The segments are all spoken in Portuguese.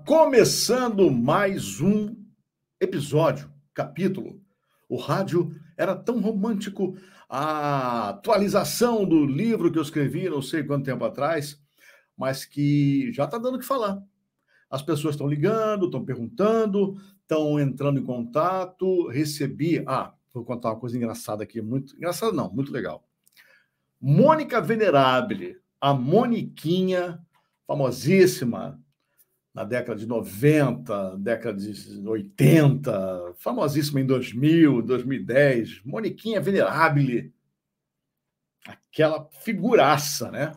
Começando mais um episódio, capítulo. O rádio era tão romântico, a atualização do livro que eu escrevi não sei quanto tempo atrás, mas que já está dando o que falar. As pessoas estão ligando, estão perguntando, estão entrando em contato. Vou contar uma coisa engraçada aqui, muito engraçada não, muito legal. Mônica Venerabile, a Moniquinha, famosíssima na década de 90, década de 80, famosíssima em 2000, 2010, Moniquinha Venerabile, aquela figuraça, né?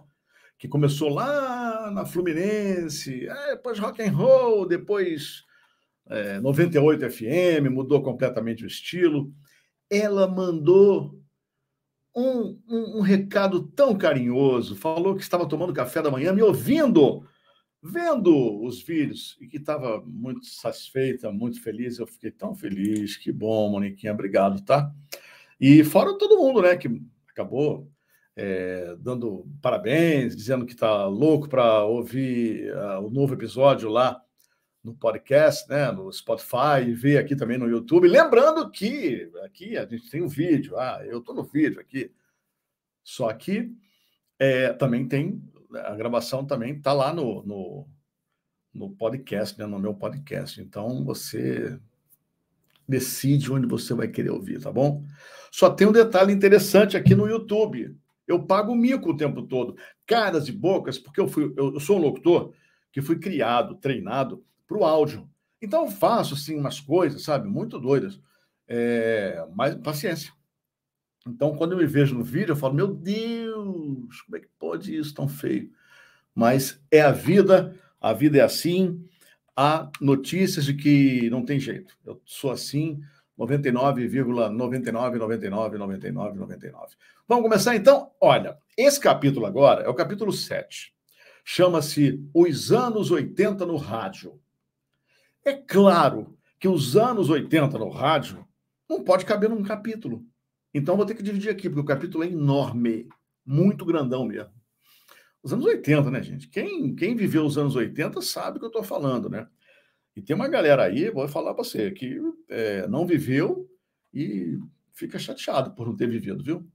Que começou lá na Fluminense, depois rock and roll, depois 98 FM, mudou completamente o estilo. Ela mandou um recado tão carinhoso, falou que estava tomando café da manhã, me ouvindo, vendo os vídeos, e que estava muito satisfeita, muito feliz. Eu fiquei tão feliz, que bom, Moniquinha, obrigado, tá? E fora todo mundo, né, que acabou dando parabéns, dizendo que está louco para ouvir o novo episódio lá no podcast, né, no Spotify, e ver aqui também no YouTube. Lembrando que aqui a gente tem um vídeo, eu estou no vídeo aqui, só que também tem, a gravação também está lá no podcast, né, no meu podcast. Então, você decide onde você vai querer ouvir, tá bom? Só tem um detalhe interessante aqui no YouTube. Eu pago mico o tempo todo, caras e bocas, porque eu sou um locutor que fui criado, treinado para o áudio. Então, eu faço, assim, umas coisas, sabe, muito doidas. Mas paciência. Então, quando eu me vejo no vídeo, eu falo, meu Deus, como é que pode isso tão feio? Mas é a vida é assim. Há notícias de que não tem jeito. Eu sou assim, 99,99999999. Vamos começar então? Olha, esse capítulo agora é o capítulo 7. Chama-se Os Anos 80 no Rádio. É claro que os anos 80 no rádio não pode caber num capítulo. Então vou ter que dividir aqui, porque o capítulo é enorme, muito grandão mesmo. Os anos 80, né, gente? Quem viveu os anos 80 sabe o que eu estou falando, né? E tem uma galera aí, vou falar para você, que não viveu e fica chateado por não ter vivido, viu?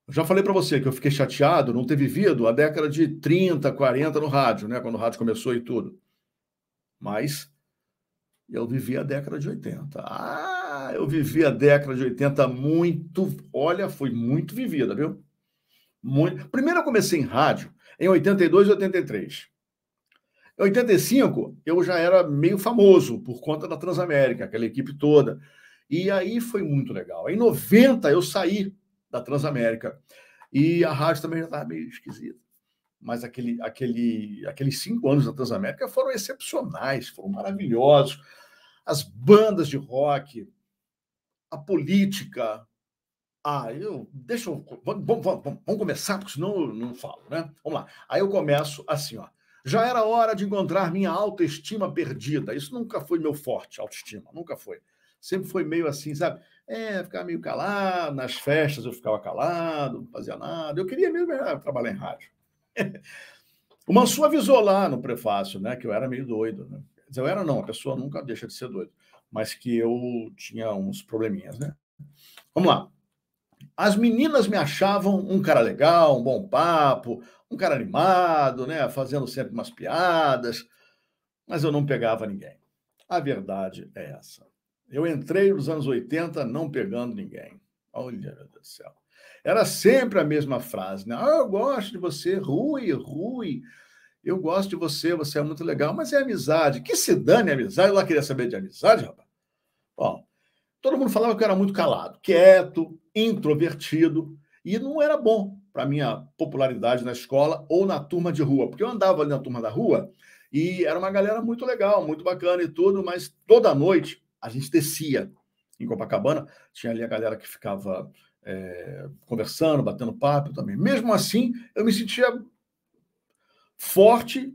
Eu já falei para você que eu fiquei chateado não ter vivido a década de 30, 40 no rádio, né? Quando o rádio começou e tudo. Mas eu vivi a década de 80. Eu vivi a década de 80 muito... Olha, foi muito vivida, viu? Muito. Primeiro eu comecei em rádio em 82 e 83. Em 85, eu já era meio famoso por conta da Transamérica, aquela equipe toda. E aí foi muito legal. Em 90, eu saí da Transamérica. E a rádio também já estava meio esquisita. Mas aqueles 5 anos da Transamérica foram excepcionais, foram maravilhosos. As bandas de rock, a política. Vamos começar, porque senão eu não falo, né? Vamos lá. Aí eu começo assim, ó. Já era hora de encontrar minha autoestima perdida. Isso nunca foi meu forte, autoestima, nunca foi. Sempre foi meio assim, sabe? Ficar meio calado, nas festas eu ficava calado, não fazia nada. Eu queria mesmo trabalhar em rádio. O Mansur avisou lá no prefácio, né, que eu era meio doido, né? Quer dizer, eu era não, a pessoa nunca deixa de ser doido, mas que eu tinha uns probleminhas, né? Vamos lá. As meninas me achavam um cara legal, um bom papo, um cara animado, né? Fazendo sempre umas piadas, mas eu não pegava ninguém. A verdade é essa. Eu entrei nos anos 80 não pegando ninguém. Olha, meu Deus do céu. Era sempre a mesma frase, né? Eu gosto de você, Rui. Eu gosto de você, você é muito legal, mas é amizade. Que se dane a amizade? Eu lá queria saber de amizade, rapaz. Bom, todo mundo falava que eu era muito calado, quieto, introvertido, e não era bom para a minha popularidade na escola ou na turma de rua, porque eu andava ali na turma da rua e era uma galera muito legal, muito bacana e tudo, mas toda noite a gente descia em Copacabana, tinha ali a galera que ficava conversando, batendo papo também. Mesmo assim, eu me sentia forte,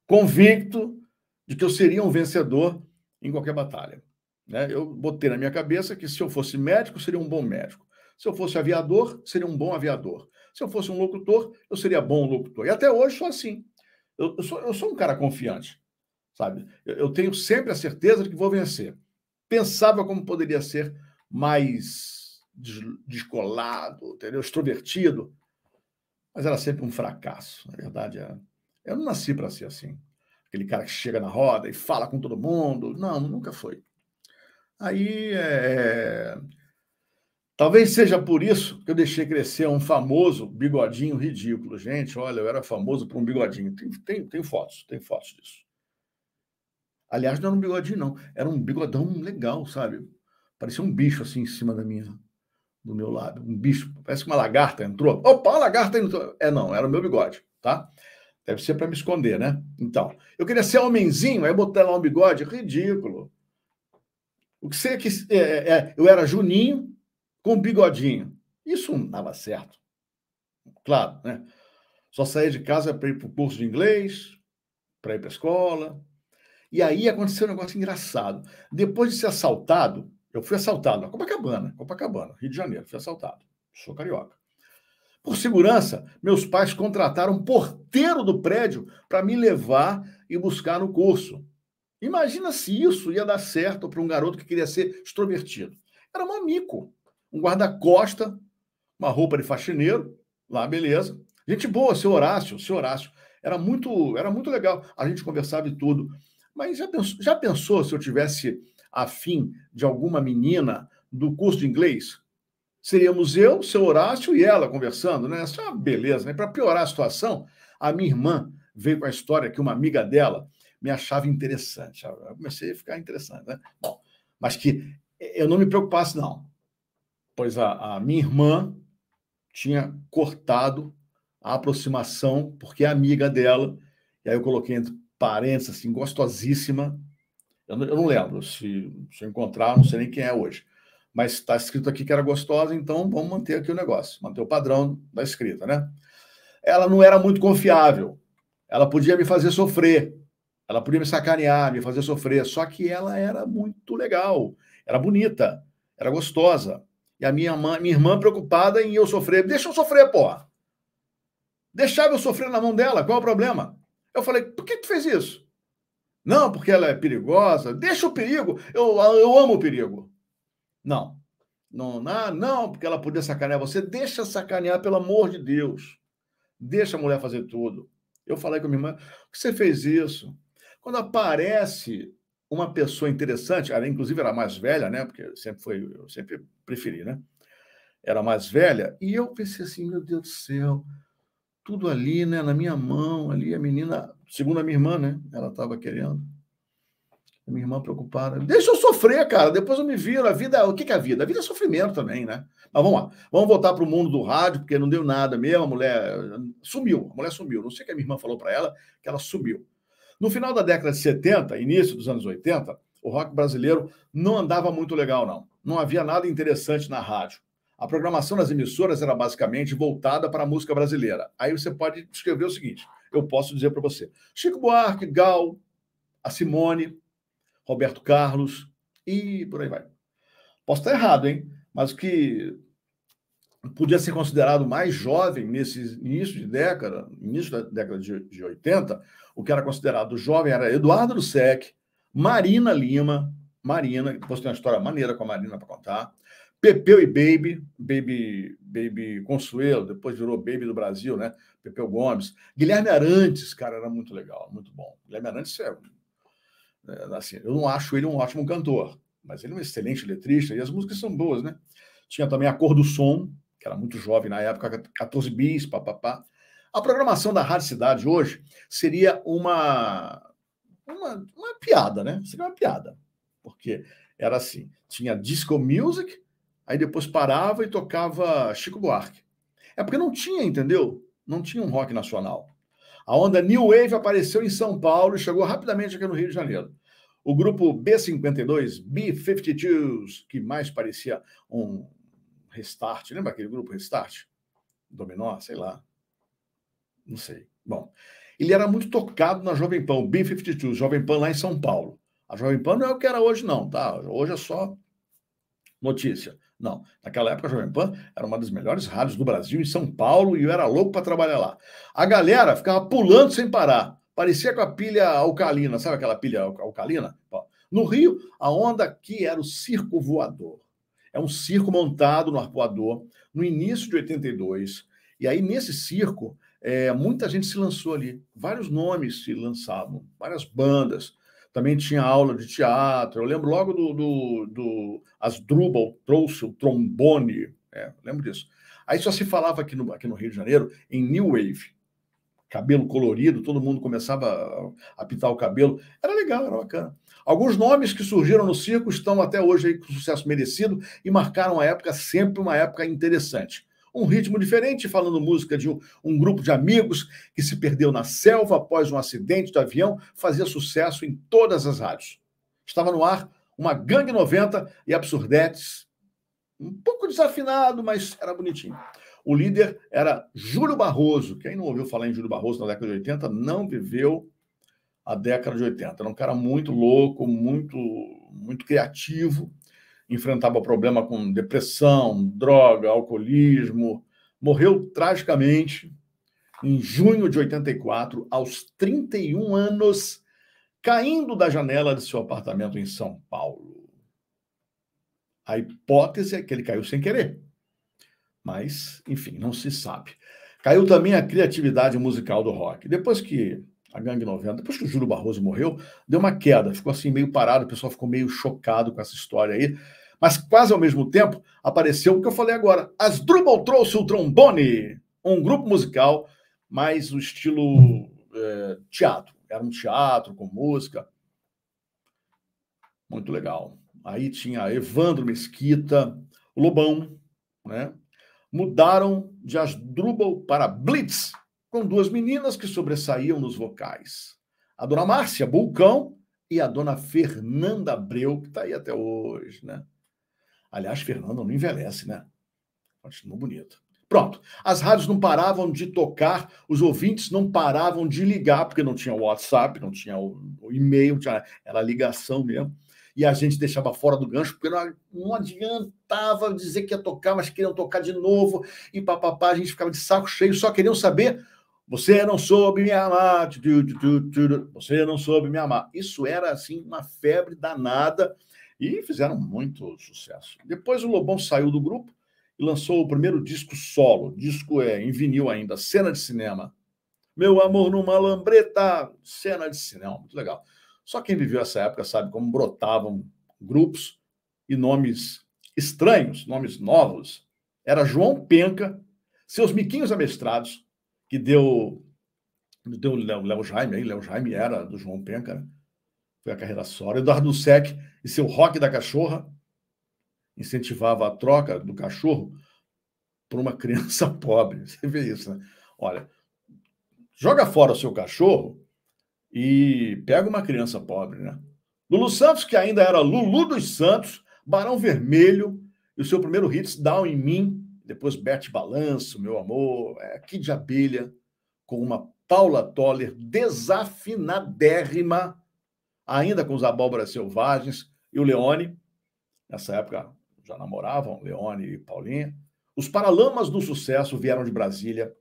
convicto de que eu seria um vencedor em qualquer batalha. Né? Eu botei na minha cabeça que se eu fosse médico, seria um bom médico. Se eu fosse aviador, seria um bom aviador. Se eu fosse um locutor, eu seria bom locutor. E até hoje sou assim. Eu sou um cara confiante. sabe? Eu tenho sempre a certeza de que vou vencer. Pensava como poderia ser mais descolado, entendeu? Extrovertido, mas era sempre um fracasso. Na verdade, eu não nasci para ser assim. Aquele cara que chega na roda e fala com todo mundo. Não, nunca foi. Aí, talvez seja por isso que eu deixei crescer um famoso bigodinho ridículo. Gente, olha, eu era famoso por um bigodinho. Tem fotos disso. Aliás, não era um bigodinho, não. Era um bigodão legal, sabe? Parecia um bicho assim em cima do meu lábio. Um bicho. Parece que uma lagarta entrou. Opa, a lagarta entrou. Não, era o meu bigode, tá? Deve ser para me esconder, né? Então, eu queria ser homenzinho, aí eu botei lá um bigode ridículo. O que você quis, eu era Juninho com bigodinho. Isso não dava certo. Claro, né? Só saía de casa para ir para o curso de inglês, para ir para a escola. E aí aconteceu um negócio engraçado. Depois de ser assaltado, eu fui assaltado na Copacabana, Rio de Janeiro, fui assaltado. Sou carioca. Por segurança, meus pais contrataram um porteiro do prédio para me levar e buscar no curso. Imagina se isso ia dar certo para um garoto que queria ser extrovertido. Era um mico, um guarda-costa, uma roupa de faxineiro, lá, beleza. Gente boa, seu Horácio. Era muito legal. A gente conversava e tudo. Mas já pensou se eu tivesse afim de alguma menina do curso de inglês? Seríamos eu, seu Horácio e ela conversando, né? Isso é uma beleza, né? Para piorar a situação, a minha irmã veio com a história que uma amiga dela me achava interessante. Eu comecei a ficar interessante, né? Bom, mas que eu não me preocupasse, não. Pois a minha irmã tinha cortado a aproximação, porque é amiga dela, e aí eu coloquei entre parênteses, assim, gostosíssima. Eu não lembro, se eu encontrar, não sei nem quem é hoje. Mas está escrito aqui que era gostosa, então vamos manter aqui o negócio, manter o padrão da escrita, né? Ela não era muito confiável, ela podia me fazer sofrer, ela podia me sacanear, me fazer sofrer, só que ela era muito legal, era bonita, era gostosa. E a minha irmã preocupada em eu sofrer. Deixa eu sofrer, porra. Deixava eu sofrer na mão dela, qual é o problema? Eu falei, por que tu fez isso? Não, porque ela é perigosa. Deixa o perigo, eu amo o perigo. Não, porque ela podia sacanear você. Deixa sacanear, pelo amor de Deus. Deixa a mulher fazer tudo. Eu falei com a minha irmã, por que você fez isso? Quando aparece uma pessoa interessante, ela inclusive era mais velha, né? Porque eu sempre preferi, né? Era mais velha, e eu pensei assim, meu Deus do céu, tudo ali, né? Na minha mão, ali, a menina, segundo a minha irmã, né? Ela estava querendo. A minha irmã preocupada. Deixa eu sofrer, cara. Depois eu me viro. A vida, o que é a vida? A vida é sofrimento também, né? Mas vamos lá. Vamos voltar para o mundo do rádio, porque não deu nada mesmo. A mulher sumiu. Não sei o que a minha irmã falou para ela, que ela sumiu. No final da década de 70, início dos anos 80, o rock brasileiro não andava muito legal, não. Não havia nada interessante na rádio. A programação das emissoras era basicamente voltada para a música brasileira. Aí você pode escrever o seguinte, eu posso dizer para você. Chico Buarque, Gal, a Simone, Roberto Carlos e por aí vai. Posso estar errado, hein? Mas o que podia ser considerado mais jovem nesse início da década de 80, o que era considerado jovem era Eduardo Dussek, Marina Lima, depois tem uma história maneira com a Marina para contar, Pepeu e Baby Consuelo, depois virou Baby do Brasil, né? Pepeu Gomes, Guilherme Arantes, cara, era muito legal, muito bom. Guilherme Arantes assim, eu não acho ele um ótimo cantor, mas ele é um excelente letrista e as músicas são boas, né? Tinha também A Cor do Som, que era muito jovem na época, 14 bis, papapá. A programação da Rádio Cidade hoje seria uma piada, né? Seria uma piada, porque era assim, tinha disco music, aí depois parava e tocava Chico Buarque. É porque não tinha, entendeu? Não tinha um rock nacional. A onda New Wave apareceu em São Paulo e chegou rapidamente aqui no Rio de Janeiro. O grupo B52, B-52s, que mais parecia um Restart, lembra aquele grupo Restart? Dominó, sei lá. Não sei. Bom, ele era muito tocado na Jovem Pan, o B-52, Jovem Pan lá em São Paulo. A Jovem Pan não é o que era hoje, não, tá? Hoje é só notícia. Não, naquela época a Jovem Pan era uma das melhores rádios do Brasil, em São Paulo, e eu era louco para trabalhar lá. A galera ficava pulando sem parar. Parecia com a pilha alcalina, sabe aquela pilha alcalina? No Rio, a onda aqui era o Circo Voador. É um circo montado no Arpoador, no início de 82. E aí, nesse circo, muita gente se lançou ali. Vários nomes se lançavam, várias bandas. Também tinha aula de teatro. Eu lembro logo do Asdrubal trouxe o trombone. Lembro disso. Aí só se falava aqui no Rio de Janeiro em New Wave. Cabelo colorido, todo mundo começava a pintar o cabelo. Era legal, era bacana. Alguns nomes que surgiram no circo estão até hoje aí com sucesso merecido e marcaram a época, sempre uma época interessante. Um ritmo diferente, falando música de um grupo de amigos que se perdeu na selva após um acidente de avião, fazia sucesso em todas as rádios. Estava no ar uma Gangue 90 e Absurdetes, um pouco desafinado, mas era bonitinho. O líder era Júlio Barroso. Quem não ouviu falar em Júlio Barroso na década de 80 não viveu a década de 80. Era um cara muito louco, muito criativo, enfrentava problema com depressão, droga, alcoolismo. Morreu tragicamente em junho de 84, aos 31 anos, caindo da janela de seu apartamento em São Paulo. A hipótese é que ele caiu sem querer. Mas, enfim, não se sabe. Caiu também a criatividade musical do rock. Depois que a Gangue 90, depois que o Júlio Barroso morreu, deu uma queda, ficou assim meio parado, o pessoal ficou meio chocado com essa história aí. Mas quase ao mesmo tempo apareceu o que eu falei agora. Asdrubal trouxe o trombone, um grupo musical, mas o estilo teatro. Era um teatro com música. Muito legal. Aí tinha Evandro Mesquita, o Lobão, né? Mudaram de Asdrubal para Blitz, com duas meninas que sobressaíam nos vocais. A dona Márcia Bulcão e a dona Fernanda Abreu, que está aí até hoje, né? Aliás, Fernanda não envelhece, né? Continua bonita. Pronto. As rádios não paravam de tocar, os ouvintes não paravam de ligar, porque não tinha o WhatsApp, não tinha o e-mail, era ligação mesmo. E a gente deixava fora do gancho, porque não adiantava dizer que ia tocar, mas queriam tocar de novo, e papapá, a gente ficava de saco cheio, só queriam saber, você não soube me amar, você não soube me amar. Isso era, assim, uma febre danada, e fizeram muito sucesso. Depois o Lobão saiu do grupo e lançou o primeiro disco solo, disco em vinil ainda, Cena de Cinema. Meu amor numa lambreta, Cena de Cinema, muito legal. Só quem viveu essa época sabe como brotavam grupos e nomes estranhos, nomes novos. Era João Penca, seus miquinhos amestrados, que deu Léo Jaime, Léo Jaime era do João Penca, né? Foi a carreira solo. Eduardo Sec e seu Rock da Cachorra incentivava a troca do cachorro por uma criança pobre. Você vê isso, né? Olha, joga fora o seu cachorro e pega uma criança pobre, né? Lulu Santos, que ainda era Lulu dos Santos, Barão Vermelho, e o seu primeiro hit, Down em Mim, depois Bete Balanço, Meu Amor, Kid de Abelha, com uma Paula Toller desafinadérrima, ainda com os Abóboras Selvagens, e o Leone, nessa época já namoravam, Leone e Paulinha. Os Paralamas do Sucesso vieram de Brasília,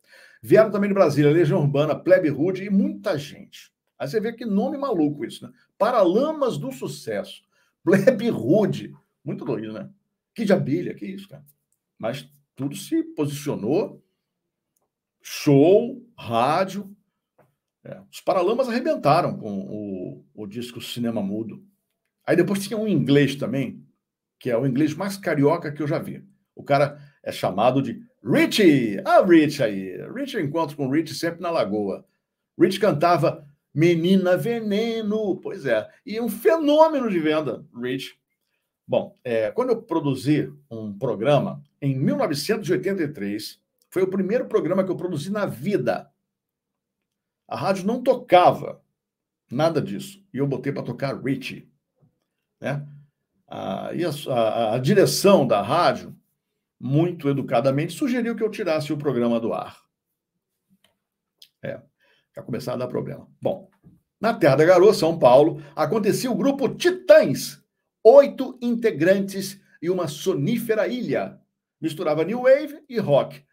vieram também de Brasília, Legião Urbana, Plebe Rude e muita gente. Aí você vê que nome maluco isso, né? Paralamas do Sucesso, Plebe Rude, muito doido, né? Kid de Abelha, que isso, cara? Mas tudo se posicionou, show, rádio. Os Paralamas arrebentaram com o disco Cinema Mudo. Aí depois tinha um inglês também, que é o inglês mais carioca que eu já vi. O cara é chamado de Richie. Ah, Rich aí. Rich, eu encontro com o Rich sempre na Lagoa. Rich cantava Menina Veneno. Pois é. E um fenômeno de venda, Rich. Bom, quando eu produzi um programa, em 1983, foi o primeiro programa que eu produzi na vida. A rádio não tocava nada disso. E eu botei para tocar Richie, né? E a direção da rádio, muito educadamente, sugeriu que eu tirasse o programa do ar. Para começar a dar problema. Bom, na Terra da Garoa, São Paulo, acontecia o grupo Titãs, 8 integrantes e uma sonífera ilha. Misturava New Wave e rock.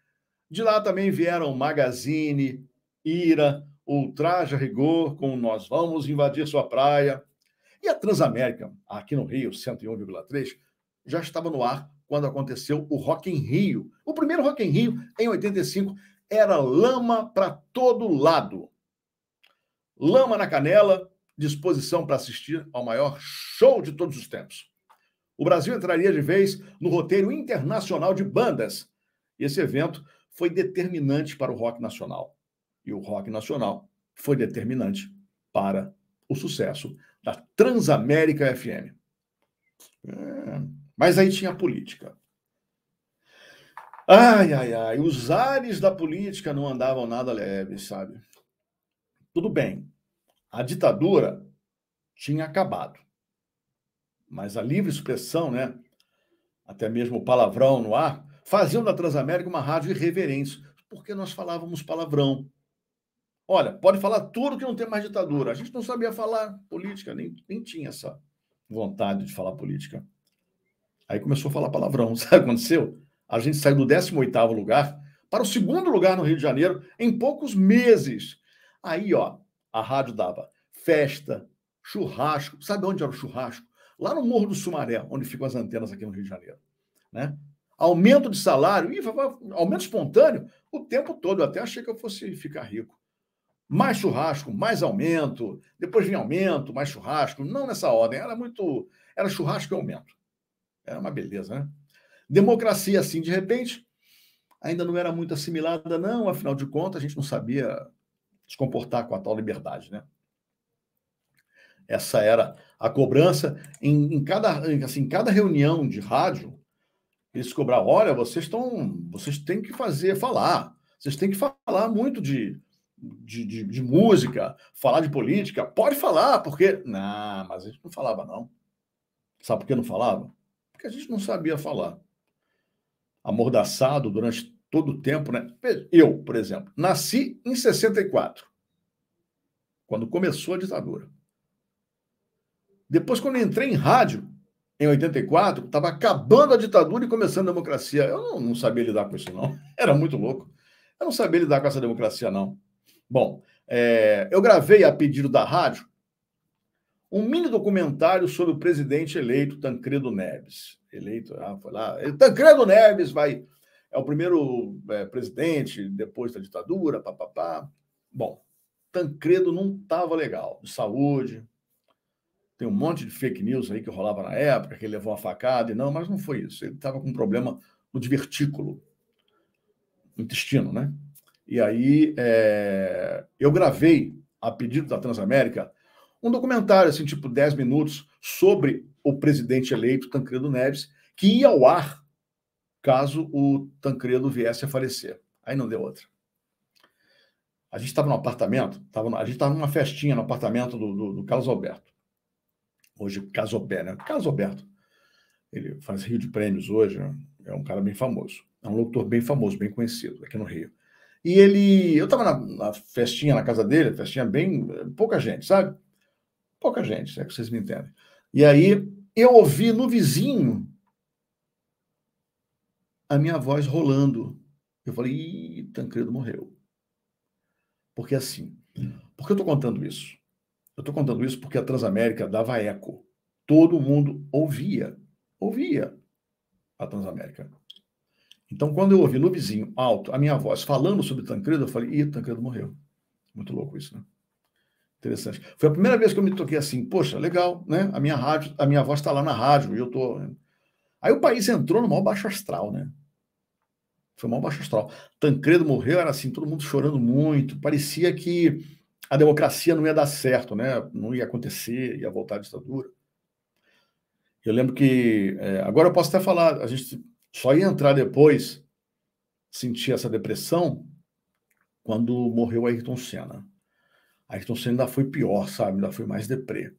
De lá também vieram Magazine, Ira, ultraje a rigor com Nós Vamos Invadir Sua Praia. E a Transamérica, aqui no Rio, 101,3, já estava no ar quando aconteceu o Rock in Rio. O primeiro Rock in Rio, em 85, era lama para todo lado. Lama na canela, disposição para assistir ao maior show de todos os tempos. O Brasil entraria de vez no roteiro internacional de bandas. E esse evento foi determinante para o rock nacional. E o rock nacional foi determinante para o sucesso da Transamérica FM. Mas aí tinha a política. Ai, os ares da política não andavam nada leves, sabe? Tudo bem, a ditadura tinha acabado. Mas a livre expressão, né, até mesmo o palavrão no ar, faziam da Transamérica uma rádio irreverente, porque nós falávamos palavrão. Olha, pode falar tudo que não tem mais ditadura. A gente não sabia falar política, nem tinha essa vontade de falar política. Aí começou a falar palavrão. Sabe o que aconteceu? A gente saiu do 18º lugar para o 2º lugar no Rio de Janeiro em poucos meses. Aí, ó, a rádio dava festa, churrasco. Sabe onde era o churrasco? Lá no Morro do Sumaré, onde ficam as antenas aqui no Rio de Janeiro. Né? Aumento de salário, aumento espontâneo, o tempo todo. Eu até achei que eu fosse ficar rico. Mais churrasco, mais aumento, depois vinha aumento, mais churrasco, não nessa ordem, era churrasco e aumento. Era uma beleza, né? Democracia, assim, de repente, ainda não era muito assimilada, não, afinal de contas, a gente não sabia se comportar com a tal liberdade, né? Essa era a cobrança em cada reunião de rádio, eles cobravam, olha, vocês têm que falar, vocês têm que falar muito de música, falar de política, pode falar, porque... Não, mas a gente não falava, não. Sabe por que não falava? Porque a gente não sabia falar. Amordaçado durante todo o tempo, né? Eu, por exemplo, nasci em 64, quando começou a ditadura. Depois, quando eu entrei em rádio, em 84, estava acabando a ditadura e começando a democracia. Eu não sabia lidar com isso, não. Era muito louco. Eu não sabia lidar com essa democracia, não. Bom, eu gravei, a pedido da rádio, um mini documentário sobre o presidente eleito Tancredo Neves. Foi lá. Tancredo Neves é o primeiro presidente depois da ditadura, papapá. Bom, Tancredo não estava legal, de saúde. Tem um monte de fake news aí que rolava na época, que ele levou uma facada, mas não foi isso. Ele estava com um problema no divertículo, no intestino, né? E aí eu gravei, a pedido da Transamérica, um documentário, assim, tipo 10 minutos, sobre o presidente eleito Tancredo Neves, que ia ao ar caso o Tancredo viesse a falecer. Aí não deu outra. A gente estava no apartamento, a gente estava numa festinha no apartamento do Carlos Alberto. Hoje, Casobé, né? Carlos Alberto. Ele faz Rio de Prêmios hoje, é um cara bem famoso. É um locutor bem famoso, bem conhecido aqui no Rio. E eu estava na festinha na casa dele, festinha bem... pouca gente, sabe? Pouca gente, é que vocês me entendem. E aí, eu ouvi no vizinho a minha voz rolando. Eu falei, ih, Tancredo morreu. Porque assim, por que eu estou contando isso? Eu estou contando isso porque a Transamérica dava eco. Todo mundo ouvia a Transamérica. Então, quando eu ouvi no vizinho, alto, a minha voz falando sobre Tancredo, eu falei, ih, Tancredo morreu. Muito louco isso, né? Interessante. Foi a primeira vez que eu me toquei assim, poxa, legal, né? A minha voz está lá na rádio e eu tô... Aí o país entrou no maior baixo astral, né? Foi o maior baixo astral. Tancredo morreu, era assim, todo mundo chorando muito, parecia que a democracia não ia dar certo, né? Não ia acontecer, ia voltar à ditadura. Eu lembro que, agora eu posso até falar, a gente só ia entrar depois, sentir essa depressão, quando morreu Ayrton Senna. Ayrton Senna ainda foi pior, sabe? Ainda foi mais deprê.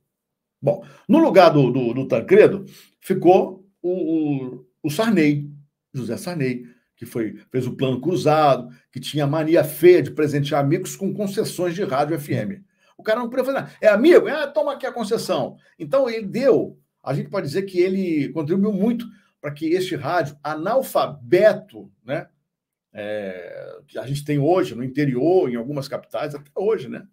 Bom, no lugar do Tancredo, ficou o Sarney, José Sarney, que fez o Plano Cruzado, que tinha mania feia de presentear amigos com concessões de rádio FM. O cara não podia fazer nada. É amigo? Toma aqui a concessão. Então, a gente pode dizer que ele contribuiu muito para que este rádio analfabeto, né, que a gente tem hoje no interior, em algumas capitais, até hoje, né?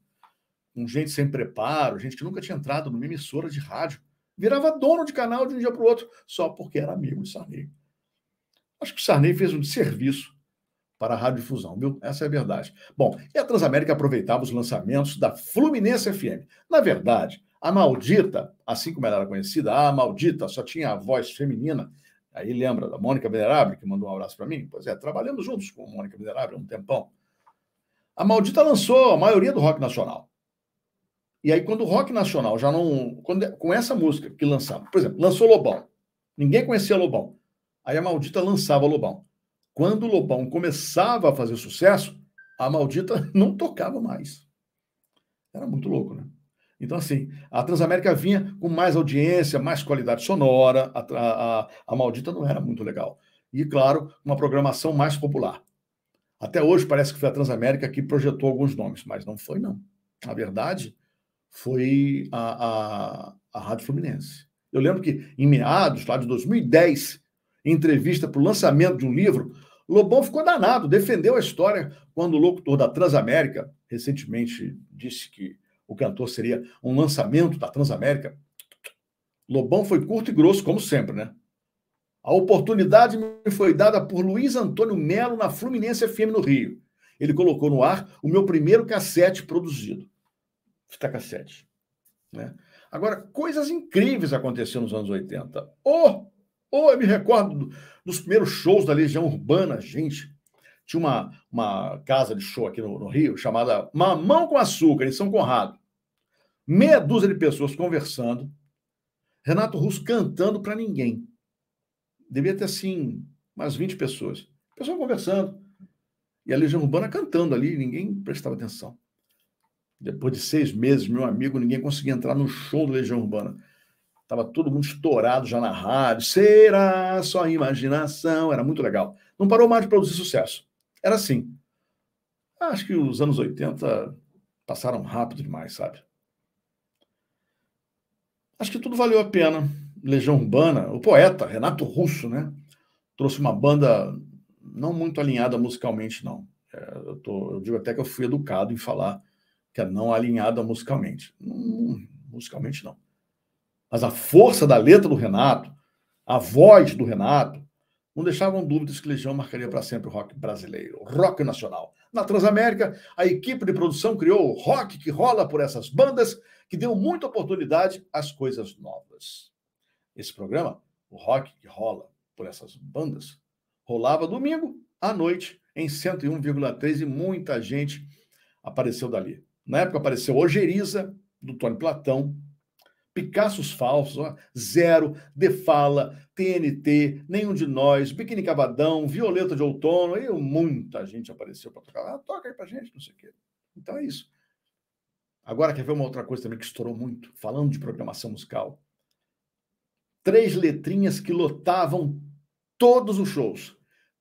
Com gente sem preparo, gente que nunca tinha entrado numa emissora de rádio, virava dono de canal de um dia para o outro, só porque era amigo de Sarney. Acho que o Sarney fez um desserviço para a radiodifusão, viu? Essa é a verdade. Bom, e a Transamérica aproveitava os lançamentos da Fluminense FM. Na verdade, a Maldita, assim como ela era conhecida, a Maldita só tinha a voz feminina. Aí lembra da Mônica Venerável, que mandou um abraço para mim? Pois é, trabalhamos juntos com a Mônica Venerável há um tempão. A Maldita lançou a maioria do rock nacional. E aí, quando o rock nacional já não... com essa música que lançava, por exemplo, lançou Lobão. Ninguém conhecia Lobão. Aí a Maldita lançava Lobão. Quando o Lobão começava a fazer sucesso, a Maldita não tocava mais. Era muito louco, né? Então, assim, a Transamérica vinha com mais audiência, mais qualidade sonora, a Maldita não era muito legal. E, claro, uma programação mais popular. Até hoje parece que foi a Transamérica que projetou alguns nomes, mas não foi, não. Na verdade, foi a Rádio Fluminense. Eu lembro que, em meados lá de 2010, em entrevista para o lançamento de um livro, Lobão ficou danado, defendeu a história quando o locutor da Transamérica recentemente disse que o cantor seria um lançamento da Transamérica. Lobão foi curto e grosso, como sempre, né? A oportunidade me foi dada por Luiz Antônio Melo na Fluminense FM no Rio. Ele colocou no ar o meu primeiro cassete produzido. Fita cassete. Né? Agora, coisas incríveis aconteceram nos anos 80. Eu me recordo dos primeiros shows da Legião Urbana, gente. Tinha uma casa de show aqui no Rio, chamada Mamão com Açúcar, em São Conrado. Meia dúzia de pessoas conversando, Renato Russo cantando para ninguém. Devia ter, assim, umas 20 pessoas. Pessoal conversando. E a Legião Urbana cantando ali, ninguém prestava atenção. Depois de 6 meses, meu amigo, ninguém conseguia entrar no show da Legião Urbana. Estava todo mundo estourado já na rádio. Será só imaginação? Era muito legal. Não parou mais de produzir sucesso. Era assim. Acho que os anos 80 passaram rápido demais, sabe? Acho que tudo valeu a pena. Legião Urbana, o poeta Renato Russo, né? Trouxe uma banda não muito alinhada musicalmente, não. Eu digo até que eu fui educado em falar que é não alinhada musicalmente. Musicalmente, não. Mas a força da letra do Renato, a voz do Renato, não deixavam dúvidas que Legião marcaria para sempre o rock brasileiro, o rock nacional. Na Transamérica, a equipe de produção criou o rock que rola por essas bandas, que deu muita oportunidade às coisas novas. Esse programa, o rock que rola por essas bandas, rolava domingo à noite em 101,3 e muita gente apareceu dali. Na época apareceu Ojeriza, do Tony Platão, Picassos Falsos, ó, Zero, De Fala, TNT, Nenhum de Nós, Biquíni Cavadão, Violeta de Outono, e muita gente apareceu para tocar. Toca aí pra gente, não sei o quê. Então é isso. Agora, quer ver uma outra coisa também que estourou muito, falando de programação musical? 3 letrinhas que lotavam todos os shows.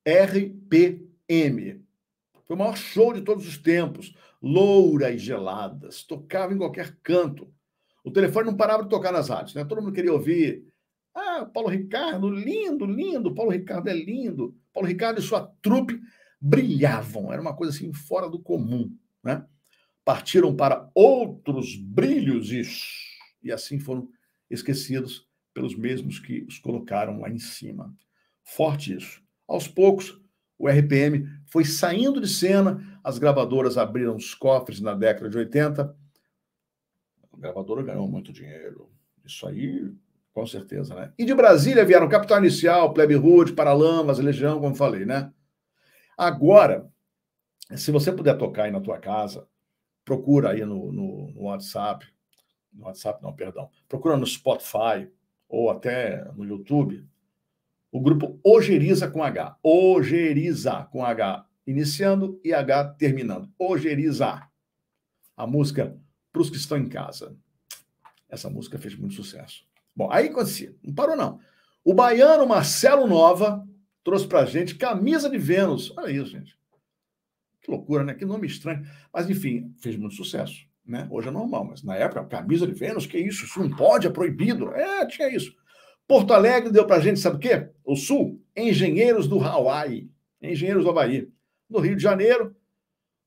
RPM. Foi o maior show de todos os tempos. Loura e Geladas. Tocava em qualquer canto. O telefone não parava de tocar nas rádios, né? Todo mundo queria ouvir. Paulo Ricardo, lindo, lindo. Paulo Ricardo é lindo. Paulo Ricardo e sua trupe brilhavam. Era uma coisa assim fora do comum, né? Partiram para outros brilhos e assim foram esquecidos pelos mesmos que os colocaram lá em cima. Forte isso. Aos poucos, o RPM foi saindo de cena, as gravadoras abriram os cofres na década de 80. A gravadora ganhou muito dinheiro. Isso aí, com certeza, né? E de Brasília vieram Capital Inicial, Plebe Rude, Paralamas, Legião, como falei, né? Agora, se você puder tocar aí na tua casa, procura aí no WhatsApp. No WhatsApp não, perdão. Procura no Spotify ou até no YouTube o grupo Ojeriza com H. Ojeriza com H iniciando e H terminando. Ojeriza. A música para os que estão em casa. Essa música fez muito sucesso. Bom, aí acontecia. Não parou, não. O baiano Marcelo Nova trouxe pra gente Camisa de Vênus. Olha isso, gente. Que loucura, né? Que nome estranho. Mas, enfim, fez muito sucesso. Né? Hoje é normal, mas na época, Camisa de Vênus, que isso? Isso não pode, é proibido. Tinha isso. Porto Alegre deu pra gente, sabe o quê? O Sul, Engenheiros do Hawaii. Engenheiros do Havaí. No Rio de Janeiro,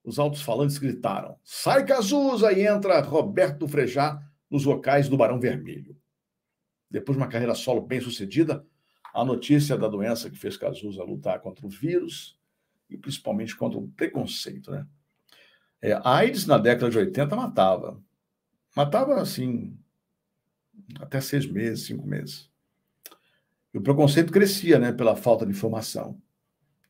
os altos-falantes gritaram: sai Cazuza! E entra Roberto Frejá nos vocais do Barão Vermelho. Depois de uma carreira solo bem-sucedida, a notícia da doença que fez Cazuza lutar contra o vírus e principalmente contra o preconceito, né? A AIDS na década de 80 matava. Matava, assim, até 6 meses, 5 meses. E o preconceito crescia, né, pela falta de informação.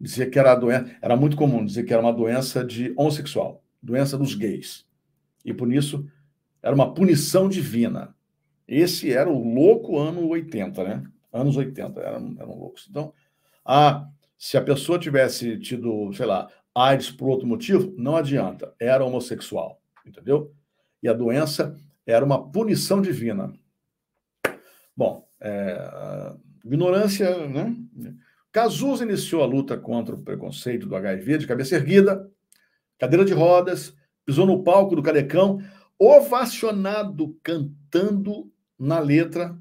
Dizia que era doença, era muito comum dizer que era uma doença de homossexual, doença dos gays. E por isso era uma punição divina. Esse era o louco ano 80, né? Anos 80 eram loucos. Então, se a pessoa tivesse tido, sei lá, AIDS por outro motivo, não adianta, era homossexual, entendeu? E a doença era uma punição divina. Bom, ignorância, né? Cazuza iniciou a luta contra o preconceito do HIV de cabeça erguida, cadeira de rodas, pisou no palco do Cadecão, ovacionado, cantando na letra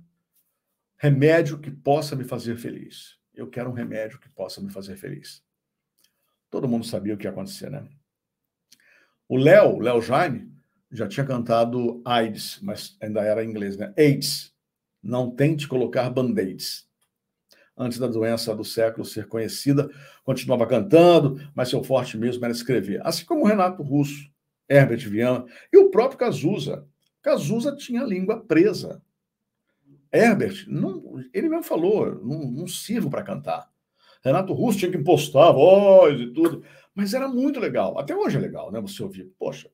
remédio que possa me fazer feliz. Eu quero um remédio que possa me fazer feliz. Todo mundo sabia o que ia acontecer, né? O Léo Jaime, já tinha cantado AIDS, mas ainda era em inglês, né? AIDS. Não tente colocar band-aids. Antes da doença do século ser conhecida, continuava cantando, mas seu forte mesmo era escrever. Assim como Renato Russo, Herbert Viana e o próprio Cazuza. Cazuza tinha a língua presa. Herbert, ele mesmo falou, não sirvo para cantar. Renato Russo tinha que impostar a voz e tudo, mas era muito legal. Até hoje é legal, né? Você ouvir, poxa,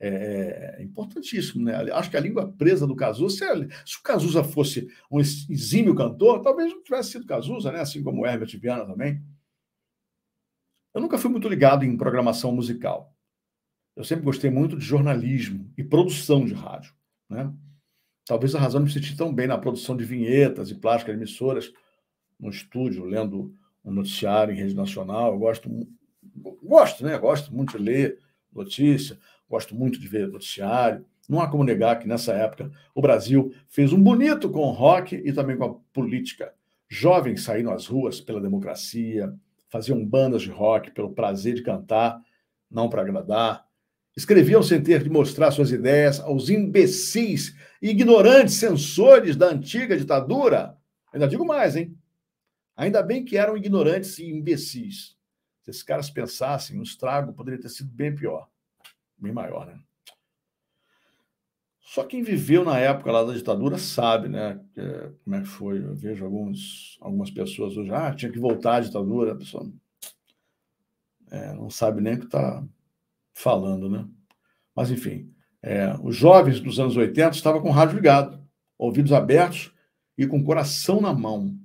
é importantíssimo, né? Acho que a língua presa do Cazuza, se o Cazuza fosse um exímio cantor, talvez não tivesse sido Cazuza, né? Assim como o Herbert Viana também. Eu nunca fui muito ligado em programação musical. Eu sempre gostei muito de jornalismo e produção de rádio, né? Talvez a razão de me sentir tão bem na produção de vinhetas e plásticas de emissoras, no estúdio, lendo um noticiário em rede nacional. Eu gosto, né? Gosto muito de ler notícia, gosto muito de ver noticiário. Não há como negar que, nessa época, o Brasil fez um bonito com o rock e também com a política. Jovens saíram às ruas pela democracia, faziam bandas de rock pelo prazer de cantar, não para agradar. Escreviam sem ter de mostrar suas ideias aos imbecis e ignorantes censores da antiga ditadura. Ainda digo mais, hein? Ainda bem que eram ignorantes e imbecis. Se esses caras pensassem, o estrago poderia ter sido bem pior, bem maior, né? Só quem viveu na época lá da ditadura sabe, né? Como é que foi. Eu vejo algumas pessoas hoje, tinha que voltar à ditadura. A pessoa não sabe nem o que está falando, né? Mas, enfim, os jovens dos anos 80 estavam com o rádio ligado, ouvidos abertos e com o coração na mão.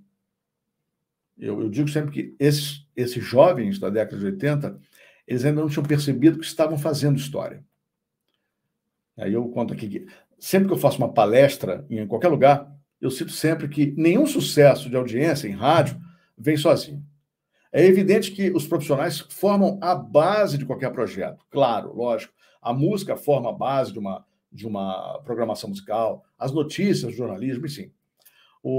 Eu digo sempre que esses jovens da década de 80, eles ainda não tinham percebido que estavam fazendo história. Aí eu conto aqui que sempre que eu faço uma palestra em qualquer lugar, eu cito sempre que nenhum sucesso de audiência em rádio vem sozinho. É evidente que os profissionais formam a base de qualquer projeto. Claro, lógico. A música forma a base de uma programação musical, as notícias, o jornalismo, enfim.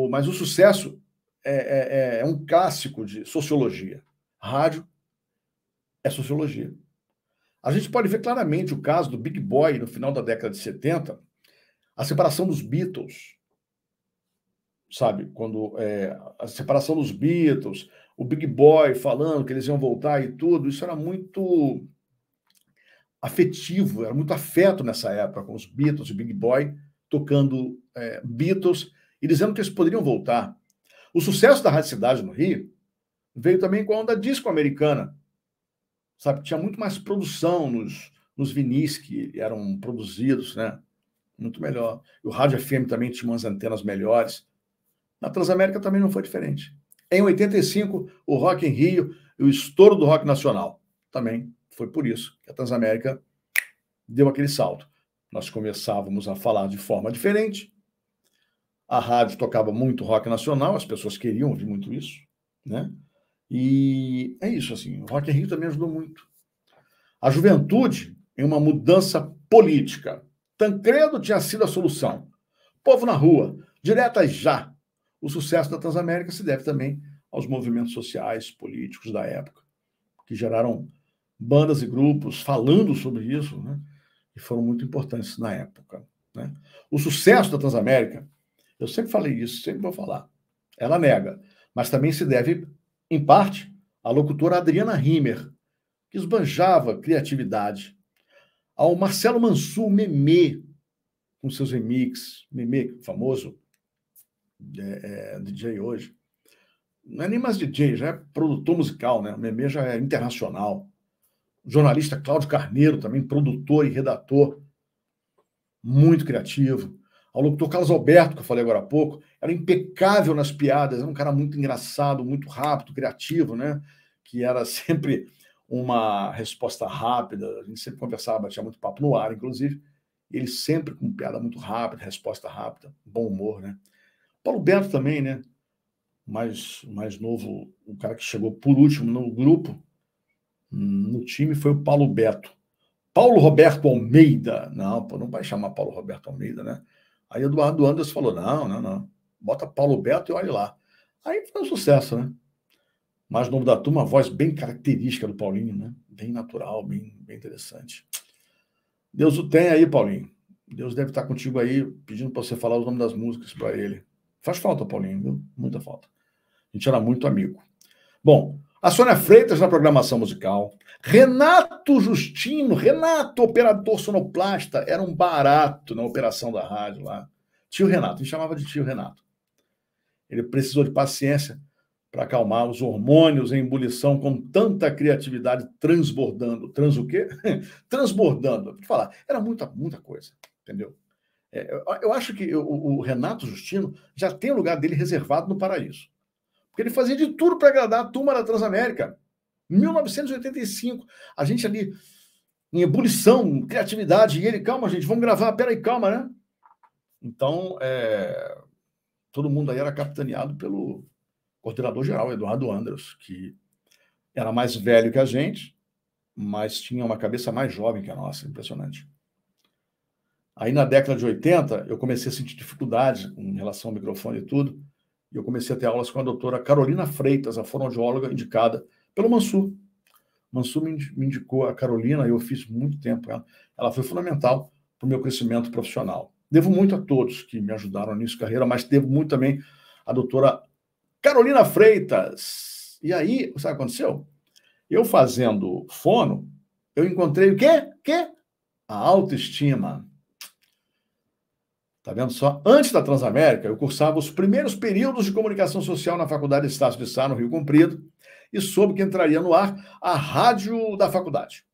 Mas o sucesso é um clássico de sociologia. Rádio é sociologia. A gente pode ver claramente o caso do Big Boy no final da década de 70, a separação dos Beatles, sabe? Quando a separação dos Beatles, o Big Boy falando que eles iam voltar e tudo, isso era muito afetivo, era muito afeto nessa época com os Beatles e o Big Boy tocando Beatles e dizendo que eles poderiam voltar. O sucesso da Rádio Cidade no Rio veio também com a onda disco americana, sabe? Tinha muito mais produção nos vinis que eram produzidos, né? Muito melhor. E o rádio FM também tinha umas antenas melhores. Na Transamérica também não foi diferente. Em 85, o Rock em Rio e o estouro do rock nacional. Também foi por isso que a Transamérica deu aquele salto. Nós começávamos a falar de forma diferente. A rádio tocava muito rock nacional, as pessoas queriam ouvir muito isso, né? E é isso, assim, o Rock in Rio também ajudou muito. A juventude em uma mudança política. Tancredo tinha sido a solução. Povo na rua, diretas já. O sucesso da Transamérica se deve também aos movimentos sociais, políticos da época, que geraram bandas e grupos falando sobre isso, né? E foram muito importantes na época, né? O sucesso da Transamérica, eu sempre falei isso, sempre vou falar, ela nega, mas também se deve, em parte, à locutora Adriana Rimmer, que esbanjava criatividade, ao Marcelo Mansur Memê, com seus remixes, Memê, famoso DJ hoje, não é nem mais DJ, já é produtor musical, né? O Memê já é internacional. O jornalista Cláudio Carneiro, também produtor e redator, muito criativo. Ao locutor Carlos Alberto, que eu falei agora há pouco, era impecável nas piadas, era um cara muito engraçado, muito rápido, criativo, né? Que era sempre uma resposta rápida, a gente sempre conversava, tinha muito papo no ar, inclusive, e ele sempre com piada muito rápida, resposta rápida, bom humor, né? Paulo Berto também, né? Mais novo, o cara que chegou por último no grupo, no time, foi o Paulo Beto. Paulo Roberto Almeida. Não, pô, não vai chamar Paulo Roberto Almeida, né? Aí Eduardo Anderson falou, não. Bota Paulo Beto e olha lá. Aí foi um sucesso, né? Mais novo da turma, a voz bem característica do Paulinho, né? Bem natural, bem interessante. Deus o tem aí, Paulinho. Deus deve estar contigo aí, pedindo para você falar o nome das músicas para ele. Faz falta, Paulinho, viu? Muita falta. A gente era muito amigo. Bom, a Sônia Freitas na programação musical. Renato Justino, Renato, operador sonoplasta, era um barato na operação da rádio lá. Tio Renato, me chamava de tio Renato. Ele precisou de paciência para acalmar os hormônios em ebulição com tanta criatividade transbordando. Trans o quê? Transbordando. Vou te falar, era muita coisa, entendeu? Eu acho que o Renato Justino já tem o lugar dele reservado no paraíso. Porque ele fazia de tudo para agradar a turma da Transamérica. 1985, a gente ali em ebulição, criatividade, e ele, calma, gente, vamos gravar, peraí, calma, né? Então, todo mundo aí era capitaneado pelo coordenador-geral, Eduardo Andros, que era mais velho que a gente, mas tinha uma cabeça mais jovem que a nossa, impressionante. Aí, na década de 80, eu comecei a sentir dificuldades em relação ao microfone e tudo, e eu comecei a ter aulas com a doutora Carolina Freitas, a fonoaudióloga indicada pelo Mansur. Mansur me indicou a Carolina, eu fiz muito tempo. Ela foi fundamental para o meu crescimento profissional. Devo muito a todos que me ajudaram nisso, carreira, mas devo muito também à doutora Carolina Freitas. E aí, sabe o que aconteceu? Eu fazendo fono, eu encontrei o quê? A autoestima. Tá vendo só? Antes da Transamérica, eu cursava os primeiros períodos de comunicação social na Faculdade Estácio de Sá, no Rio Comprido, e soube que entraria no ar a rádio da faculdade.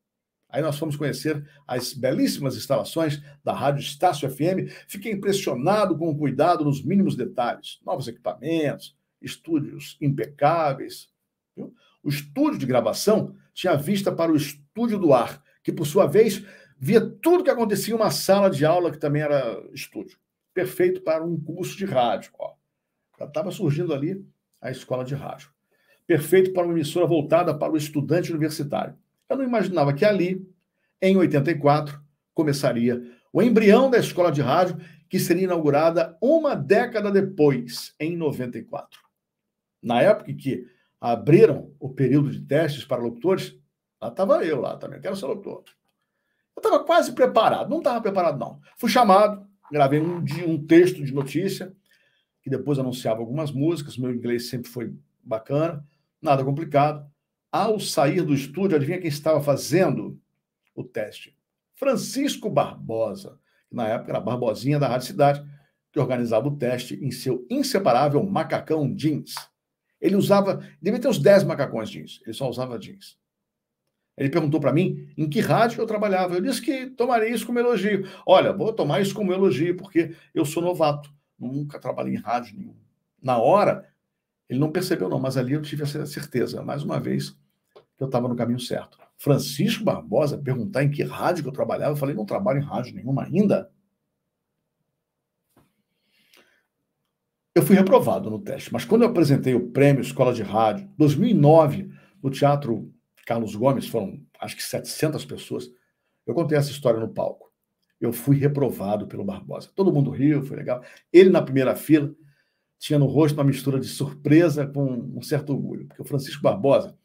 Aí nós fomos conhecer as belíssimas instalações da Rádio Estácio FM. Fiquei impressionado com o cuidado nos mínimos detalhes. Novos equipamentos, estúdios impecáveis. Viu? O estúdio de gravação tinha vista para o estúdio do ar, que, por sua vez, via tudo que acontecia em uma sala de aula que também era estúdio. Perfeito para um curso de rádio. Ó. Já estava surgindo ali a escola de rádio. Perfeito para uma emissora voltada para o estudante universitário. Eu não imaginava que ali, em 84, começaria o embrião da escola de rádio, que seria inaugurada uma década depois, em 94. Na época em que abriram o período de testes para locutores, lá estava eu lá também, quero ser locutor. Eu estava quase preparado, não estava preparado não. Fui chamado, gravei um texto de notícia, que depois anunciava algumas músicas, meu inglês sempre foi bacana, nada complicado. Ao sair do estúdio, adivinha quem estava fazendo o teste? Francisco Barbosa, que na época era a Barbosinha da Rádio Cidade, que organizava o teste em seu inseparável macacão jeans. Ele usava, devia ter uns 10 macacões jeans, ele só usava jeans. Ele perguntou para mim em que rádio eu trabalhava. Eu disse que tomaria isso como elogio. Olha, vou tomar isso como elogio, porque eu sou novato, nunca trabalhei em rádio nenhum. Na hora, ele não percebeu não, mas ali eu tive essa certeza, mais uma vez, que eu estava no caminho certo. Francisco Barbosa perguntar em que rádio que eu trabalhava, eu falei, não trabalho em rádio nenhuma ainda. Eu fui reprovado no teste, mas quando eu apresentei o prêmio Escola de Rádio, 2009, no Teatro Carlos Gomes, foram acho que 700 pessoas, eu contei essa história no palco. Eu fui reprovado pelo Barbosa. Todo mundo riu, foi legal. Ele, na primeira fila, tinha no rosto uma mistura de surpresa com um certo orgulho, porque o Francisco Barbosa,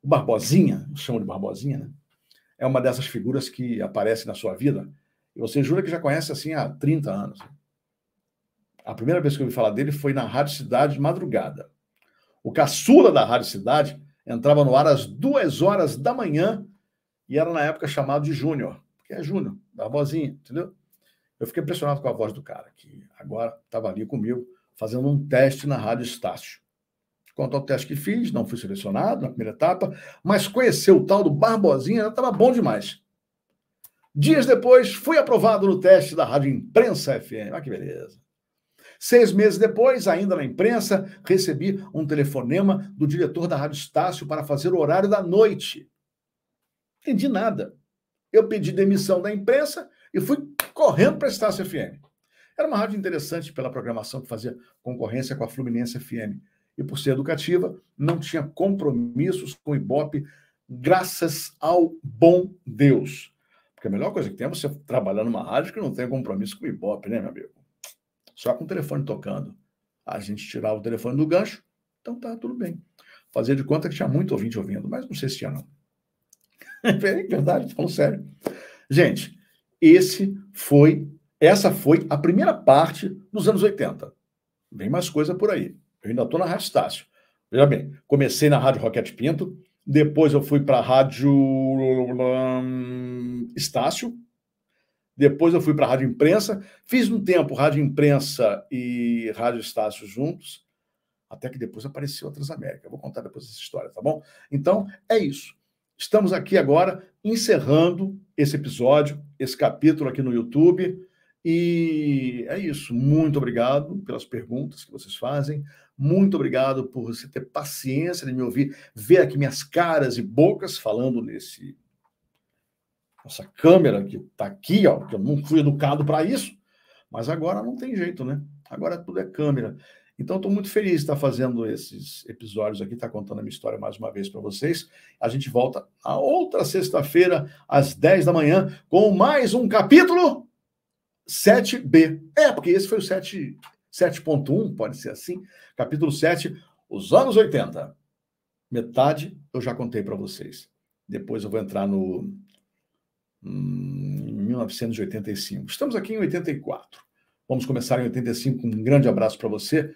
O Barbosinha, eu chamo de Barbosinha, né? É uma dessas figuras que aparece na sua vida e você jura que já conhece assim há 30 anos. A primeira vez que eu ouvi falar dele foi na Rádio Cidade de madrugada. O caçula da Rádio Cidade entrava no ar às 2 horas da manhã e era na época chamado de Júnior, porque é Júnior, Barbosinha, entendeu? Eu fiquei impressionado com a voz do cara, que agora estava ali comigo, fazendo um teste na Rádio Estácio. Quanto ao teste que fiz, não fui selecionado na primeira etapa, mas conhecer o tal do Barbosinha já estava bom demais. Dias depois, fui aprovado no teste da Rádio Imprensa FM. Ah, que beleza. 6 meses depois, ainda na imprensa, recebi um telefonema do diretor da Rádio Estácio para fazer o horário da noite. Entendi nada. Eu pedi demissão da imprensa e fui correndo para a Estácio FM. Era uma rádio interessante pela programação que fazia concorrência com a Fluminense FM. E por ser educativa, não tinha compromissos com o Ibope, graças ao bom Deus. Porque a melhor coisa que tem é você trabalhar numa rádio que não tem compromisso com o Ibope, né, meu amigo? Só com o telefone tocando. A gente tirava o telefone do gancho, então tá tudo bem. Fazia de conta que tinha muito ouvinte ouvindo, mas não sei se tinha, não. É verdade, falando sério. Gente, essa foi a primeira parte dos anos 80. Vem mais coisa por aí. Eu ainda estou na Rádio Estácio. Veja bem, comecei na Rádio Roquete Pinto, depois eu fui para a Rádio Estácio, depois eu fui para a Rádio Imprensa, fiz um tempo Rádio Imprensa e Rádio Estácio juntos, até que depois apareceu a Transamérica. Eu vou contar depois essa história, tá bom? Então, é isso. Estamos aqui agora encerrando esse episódio, esse capítulo aqui no YouTube. E é isso. Muito obrigado pelas perguntas que vocês fazem. Muito obrigado por você ter paciência de me ouvir, ver aqui minhas caras e bocas falando essa câmera que está aqui, ó, que eu não fui educado para isso, mas agora não tem jeito, né? Agora tudo é câmera. Então, estou muito feliz de estar fazendo esses episódios aqui, estar contando a minha história mais uma vez para vocês. A gente volta a outra sexta-feira, às 10 da manhã, com mais um capítulo 7B. Porque esse foi o 7.1, pode ser assim. Capítulo 7, os anos 80. Metade eu já contei para vocês. Depois eu vou entrar em 1985. Estamos aqui em 84. Vamos começar em 85 com um grande abraço para você.